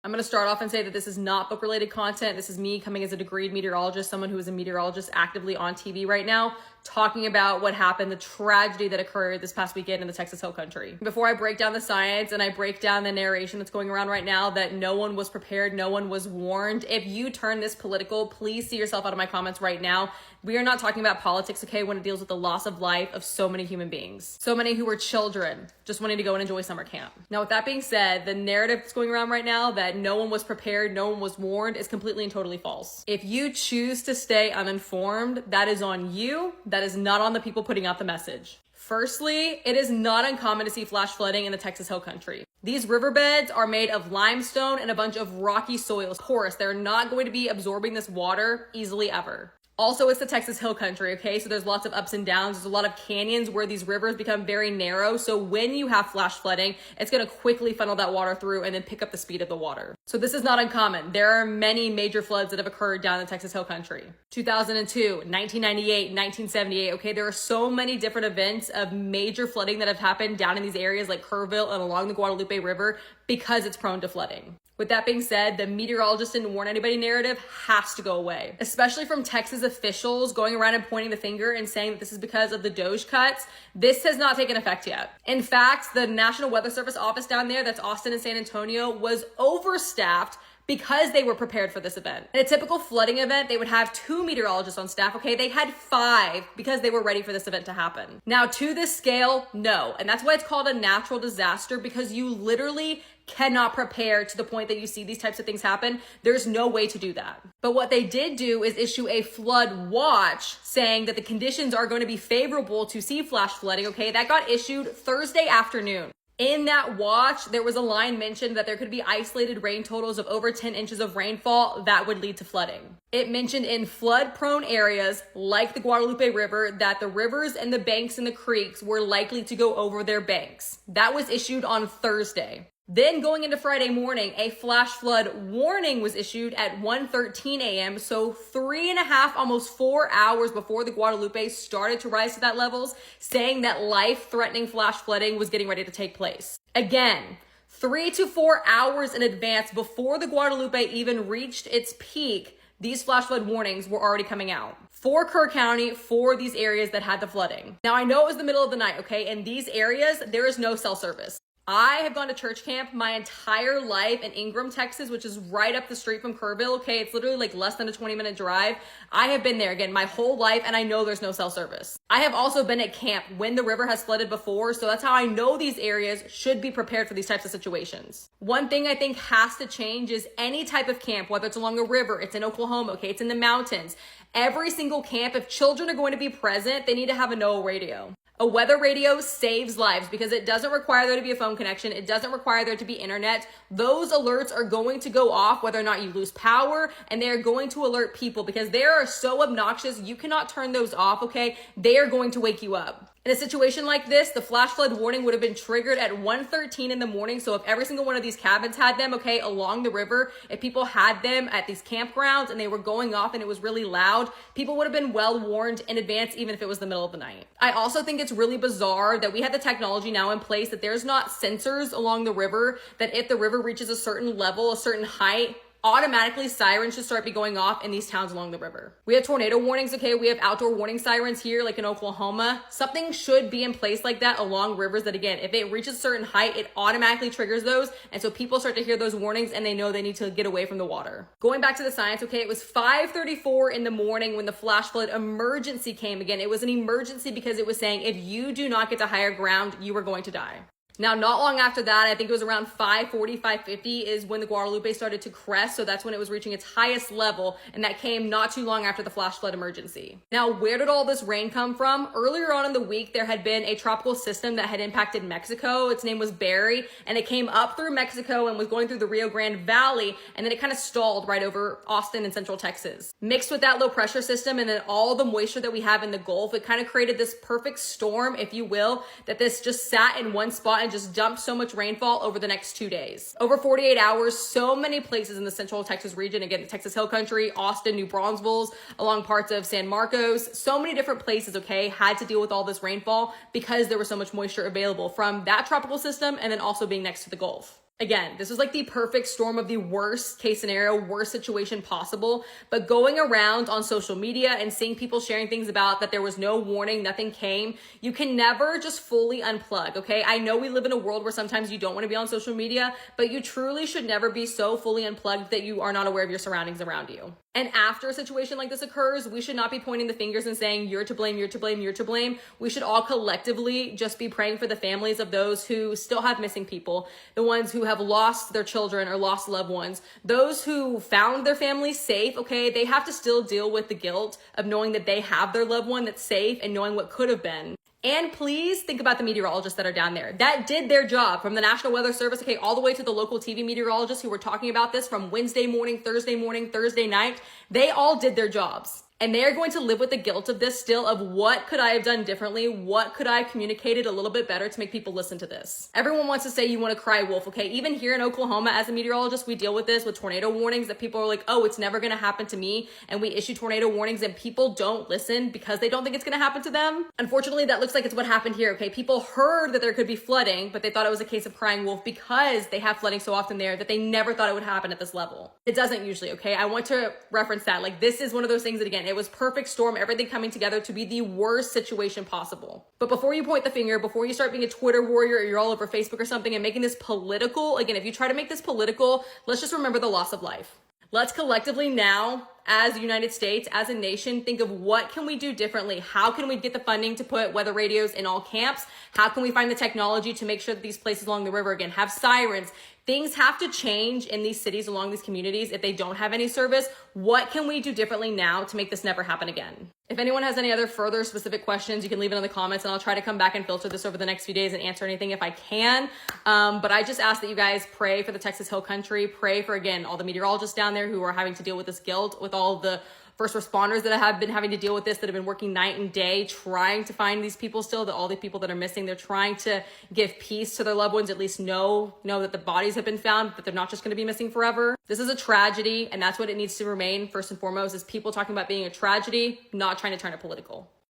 I'm going to start off and say that this is not book-related content. This is me coming as a degreed meteorologist, someone who is a meteorologist actively on TV right now, talking about what happened, the tragedy that occurred this past weekend in the Texas Hill Country. Before I break down the science and I break down the narration that's going around right now that no one was prepared, no one was warned, if you turn this political, please see yourself out of my comments right now. We are not talking about politics, okay, when it deals with the loss of life of so many human beings. So many who were children just wanting to go and enjoy summer camp. Now, with that being said, the narrative that's going around right now that no one was prepared, no one was warned is completely and totally false. If you choose to stay uninformed, that is on you. That is not on the people putting out the message. Firstly, it is not uncommon to see flash flooding in the Texas Hill Country. These riverbeds are made of limestone and a bunch of rocky soils, porous. They're not going to be absorbing this water easily ever. Also, it's the Texas Hill Country, okay? So there's lots of ups and downs. There's a lot of canyons where these rivers become very narrow. So when you have flash flooding, it's gonna quickly funnel that water through and then pick up the speed of the water. So this is not uncommon. There are many major floods that have occurred down in the Texas Hill Country. 2002, 1998, 1978, okay? There are so many different events of major flooding that have happened down in these areas like Kerrville and along the Guadalupe River because it's prone to flooding. With that being said, the meteorologist didn't warn anybody narrative has to go away, especially from Texas officials going around and pointing the finger and saying that this is because of the Doge cuts. This has not taken effect yet. In fact, the National Weather Service office down there, that's Austin and San Antonio, was overstaffed because they were prepared for this event. In a typical flooding event, they would have 2 meteorologists on staff, okay? They had 5 because they were ready for this event to happen. Now, to this scale, no. And that's why it's called a natural disaster, because you literally cannot prepare to the point that you see these types of things happen. There's no way to do that. But what they did do is issue a flood watch saying that the conditions are going to be favorable to see flash flooding, okay? That got issued Thursday afternoon. In that watch, there was a line mentioned that there could be isolated rain totals of over 10 inches of rainfall that would lead to flooding. It mentioned in flood-prone areas like the Guadalupe River that the rivers and the banks and the creeks were likely to go over their banks. That was issued on Thursday. Then going into Friday morning, a flash flood warning was issued at 1:13 a.m. So 3.5, almost 4 hours before the Guadalupe started to rise to that levels, saying that life-threatening flash flooding was getting ready to take place. Again, 3 to 4 hours in advance before the Guadalupe even reached its peak, these flash flood warnings were already coming out for Kerr County, for these areas that had the flooding. Now, I know it was the middle of the night, okay? In these areas, there is no cell service. I have gone to church camp my entire life in Ingram, Texas, which is right up the street from Kerrville, okay? It's literally like less than a 20-minute drive. I have been there, again, my whole life, and I know there's no cell service. I have also been at camp when the river has flooded before, so that's how I know these areas should be prepared for these types of situations. One thing I think has to change is any type of camp, whether it's along a river, it's in Oklahoma, okay, it's in the mountains. Every single camp, if children are going to be present, they need to have a NOAA radio. A weather radio saves lives because it doesn't require there to be a phone connection. It doesn't require there to be internet. Those alerts are going to go off whether or not you lose power, and they're going to alert people because they are so obnoxious. You cannot turn those off, okay? They are going to wake you up. In a situation like this, the flash flood warning would have been triggered at 1:13 in the morning. So if every single one of these cabins had them, okay, along the river, if people had them at these campgrounds and they were going off and it was really loud, people would have been well warned in advance, even if it was the middle of the night. I also think it's really bizarre that we have the technology now in place that there's not sensors along the river, that if the river reaches a certain level, a certain height, automatically sirens should start be going off in these towns along the river. We have tornado warnings, okay? We have outdoor warning sirens here, like in Oklahoma. Something should be in place like that along rivers that, again, if it reaches a certain height, it automatically triggers those. And so people start to hear those warnings and they know they need to get away from the water. Going back to the science, okay, it was 5:34 in the morning when the flash flood emergency came. Again, it was an emergency because it was saying if you do not get to higher ground, you are going to die. Now, not long after that, I think it was around 5:40, 5:50 is when the Guadalupe started to crest. So that's when it was reaching its highest level. And that came not too long after the flash flood emergency. Now, where did all this rain come from? Earlier on in the week, there had been a tropical system that had impacted Mexico. Its name was Barry, and it came up through Mexico and was going through the Rio Grande Valley. And then it kind of stalled right over Austin and central Texas. Mixed with that low pressure system and then all the moisture that we have in the Gulf, it kind of created this perfect storm, if you will, that this just sat in one spot and just dumped so much rainfall over the next 2 days. Over 48 hours, so many places in the central Texas region, again, the Texas Hill Country, Austin, New Braunfels, along parts of San Marcos, so many different places, okay, had to deal with all this rainfall because there was so much moisture available from that tropical system and then also being next to the Gulf. Again, this was like the perfect storm of the worst case scenario, worst situation possible. But going around on social media and seeing people sharing things about that there was no warning, nothing came, you can never just fully unplug, okay? I know we live in a world where sometimes you don't want to be on social media, but you truly should never be so fully unplugged that you are not aware of your surroundings around you. And after a situation like this occurs, we should not be pointing the fingers and saying, you're to blame, you're to blame, you're to blame. We should all collectively just be praying for the families of those who still have missing people, the ones who have lost their children or lost loved ones, those who found their family safe, okay? They have to still deal with the guilt of knowing that they have their loved one that's safe and knowing what could have been. And please think about the meteorologists that are down there that did their job, from the National Weather Service, okay, all the way to the local TV meteorologists who were talking about this from Wednesday morning, Thursday night. They all did their jobs. And they are going to live with the guilt of this still, of what could I have done differently? What could I have communicated a little bit better to make people listen to this? Everyone wants to say you want to cry wolf, okay? Even here in Oklahoma, as a meteorologist, we deal with this with tornado warnings that people are like, oh, it's never going to happen to me. And we issue tornado warnings and people don't listen because they don't think it's going to happen to them. Unfortunately, that looks like it's what happened here, okay? People heard that there could be flooding, but they thought it was a case of crying wolf because they have flooding so often there that they never thought it would happen at this level. It doesn't usually, okay? I want to reference that. Like, this is one of those things that, again, it was perfect storm, everything coming together to be the worst situation possible. But before you point the finger, before you start being a Twitter warrior or you're all over Facebook or something and making this political, again, if you try to make this political, let's just remember the loss of life. Let's collectively now, as the United States, as a nation, think of what can we do differently? How can we get the funding to put weather radios in all camps? How can we find the technology to make sure that these places along the river, again, have sirens? Things have to change in these cities, along these communities, if they don't have any service. What can we do differently now to make this never happen again? If anyone has any other further specific questions, you can leave it in the comments and I'll try to come back and filter this over the next few days and answer anything if I can. But I just ask that you guys pray for the Texas Hill Country, pray for, again, all the meteorologists down there who are having to deal with this guilt, with all the first responders that have been having to deal with this, that have been working night and day, trying to find these people still, that all the people that are missing, they're trying to give peace to their loved ones, at least know that the bodies have been found, that they're not just going to be missing forever. This is a tragedy, and that's what it needs to remain first and foremost, is people talking about being a tragedy, not trying to turn it political.